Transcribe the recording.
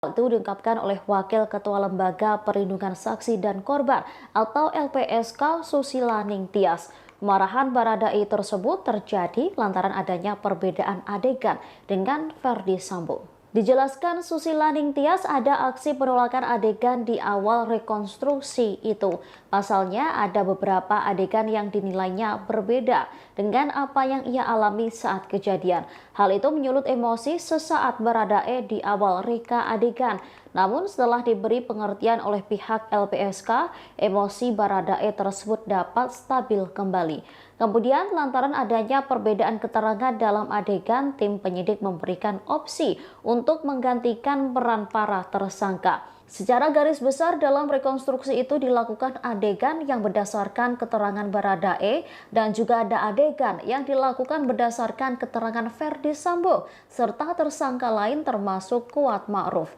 Itu diungkapkan oleh Wakil Ketua Lembaga Perlindungan Saksi dan Korban atau LPSK Susila Ningtyas. Kemarahan Baradae tersebut terjadi lantaran adanya perbedaan adegan dengan Verdi Sambo. Dijelaskan Susila Ningtyas ada aksi penolakan adegan di awal rekonstruksi itu. Pasalnya ada beberapa adegan yang dinilainya berbeda dengan apa yang ia alami saat kejadian. Hal itu menyulut emosi sesaat Baradae di awal reka adegan. Namun setelah diberi pengertian oleh pihak LPSK, emosi Baradae tersebut dapat stabil kembali. Kemudian lantaran adanya perbedaan keterangan dalam adegan, tim penyidik memberikan opsi untuk menggantikan peran para tersangka. Secara garis besar dalam rekonstruksi itu dilakukan adegan yang berdasarkan keterangan Baradae dan juga ada adegan yang dilakukan berdasarkan keterangan Verdi Sambo serta tersangka lain termasuk Kuat Ma'ruf.